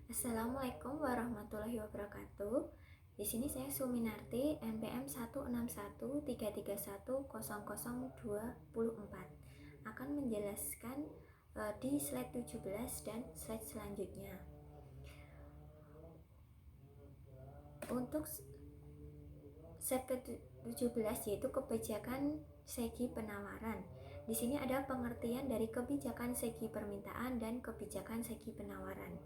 Assalamualaikum warahmatullahi wabarakatuh. Di sini saya Suminarti, NPM 16133310024 akan menjelaskan di slide 17 dan slide selanjutnya. Untuk slide ke-17 yaitu kebijakan segi penawaran. Di sini ada pengertian dari kebijakan segi permintaan dan kebijakan segi penawaran.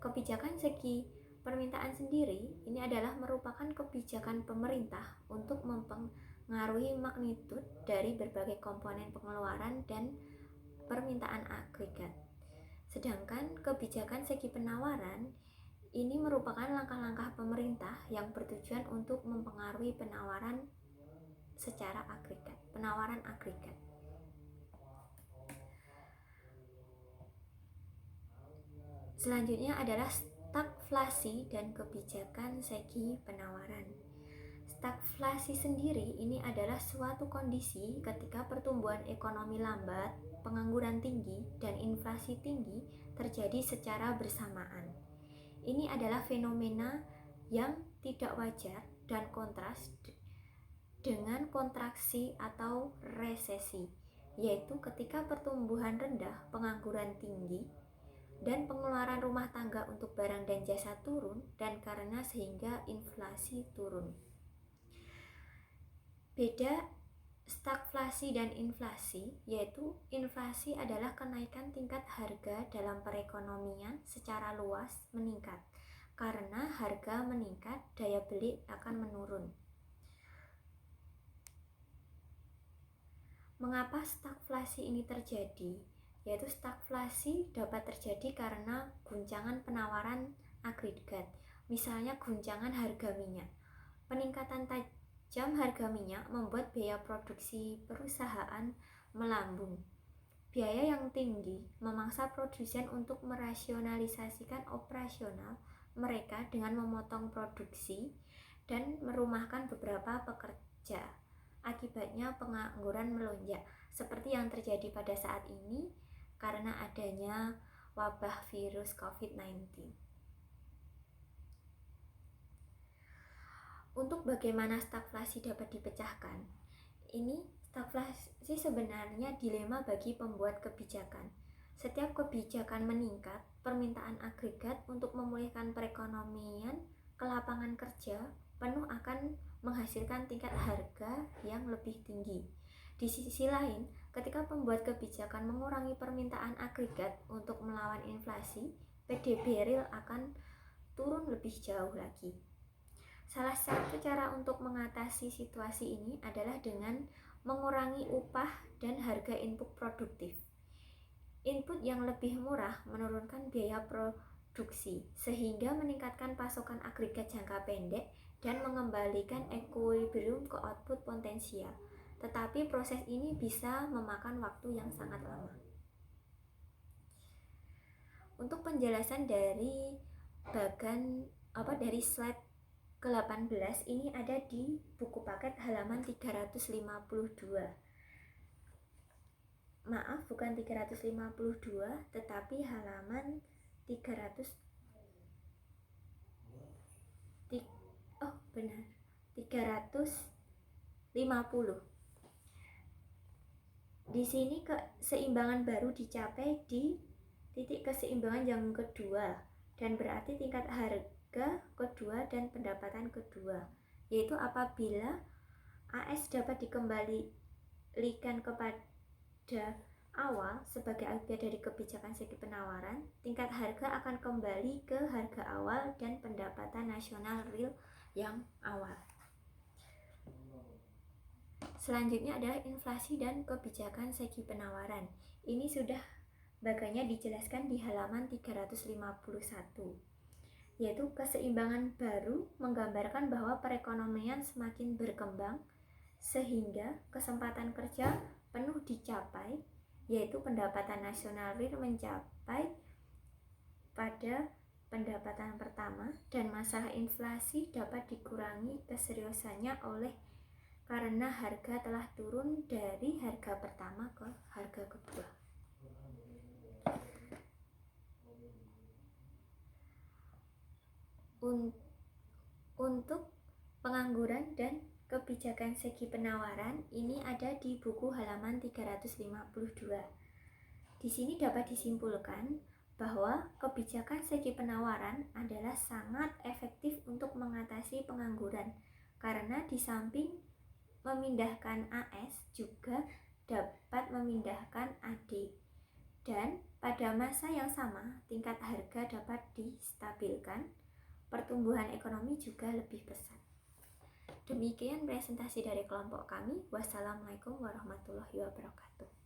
Kebijakan segi permintaan sendiri ini adalah merupakan kebijakan pemerintah untuk mempengaruhi magnitud dari berbagai komponen pengeluaran dan permintaan agregat. Sedangkan kebijakan segi penawaran ini merupakan langkah-langkah pemerintah yang bertujuan untuk mempengaruhi penawaran secara agregat, penawaran agregat. Selanjutnya adalah stagflasi dan kebijakan segi penawaran. Stagflasi sendiri ini adalah suatu kondisi ketika pertumbuhan ekonomi lambat, pengangguran tinggi, dan inflasi tinggi terjadi secara bersamaan. Ini adalah fenomena yang tidak wajar dan kontras dengan kontraksi atau resesi, yaitu ketika pertumbuhan rendah, pengangguran tinggi, dan pengeluaran rumah tangga untuk barang dan jasa turun, dan karena sehingga inflasi turun. Beda stagflasi dan inflasi, yaitu inflasi adalah kenaikan tingkat harga dalam perekonomian secara luas meningkat. Karena harga meningkat, daya beli akan menurun. Mengapa stagflasi ini terjadi? Yaitu stagflasi dapat terjadi karena guncangan penawaran agregat, misalnya guncangan harga minyak. Peningkatan tajam harga minyak membuat biaya produksi perusahaan melambung. Biaya yang tinggi memaksa produsen untuk merasionalisasikan operasional mereka dengan memotong produksi dan merumahkan beberapa pekerja. Akibatnya pengangguran melonjak, seperti yang terjadi pada saat ini karena adanya wabah virus COVID-19. Untuk bagaimana stagflasi dapat dipecahkan? Ini stagflasi sebenarnya dilema bagi pembuat kebijakan. Setiap kebijakan meningkat, permintaan agregat untuk memulihkan perekonomian ke lapangan kerja penuh akan menghasilkan tingkat harga yang lebih tinggi. Di sisi lain, ketika pembuat kebijakan mengurangi permintaan agregat untuk melawan inflasi, PDB real akan turun lebih jauh lagi. Salah satu cara untuk mengatasi situasi ini adalah dengan mengurangi upah dan harga input produktif. Input yang lebih murah menurunkan biaya produksi, sehingga meningkatkan pasokan agregat jangka pendek dan mengembalikan equilibrium ke output potensial. Tetapi proses ini bisa memakan waktu yang sangat lama. Untuk penjelasan dari dari slide ke-18 ini ada di buku paket halaman 352. Maaf, bukan 352, tetapi halaman 350. Di sini keseimbangan baru dicapai di titik keseimbangan yang kedua, dan berarti tingkat harga kedua dan pendapatan kedua, yaitu apabila AS dapat dikembalikan kepada awal sebagai akibat dari kebijakan segi penawaran, tingkat harga akan kembali ke harga awal dan pendapatan nasional real yang awal. Selanjutnya adalah inflasi dan kebijakan segi penawaran. Ini sudah bagiannya dijelaskan di halaman 351, yaitu keseimbangan baru menggambarkan bahwa perekonomian semakin berkembang sehingga kesempatan kerja penuh dicapai, yaitu pendapatan nasional real mencapai pada pendapatan pertama, dan masalah inflasi dapat dikurangi keseriusannya karena harga telah turun dari harga pertama ke harga kedua. Untuk pengangguran dan kebijakan segi penawaran ini ada di buku halaman 352. Di sini dapat disimpulkan bahwa kebijakan segi penawaran adalah sangat efektif untuk mengatasi pengangguran karena di samping memindahkan AS juga dapat memindahkan AD, dan pada masa yang sama tingkat harga dapat distabilkan, pertumbuhan ekonomi juga lebih pesat. Demikian presentasi dari kelompok kami. Wassalamualaikum warahmatullahi wabarakatuh.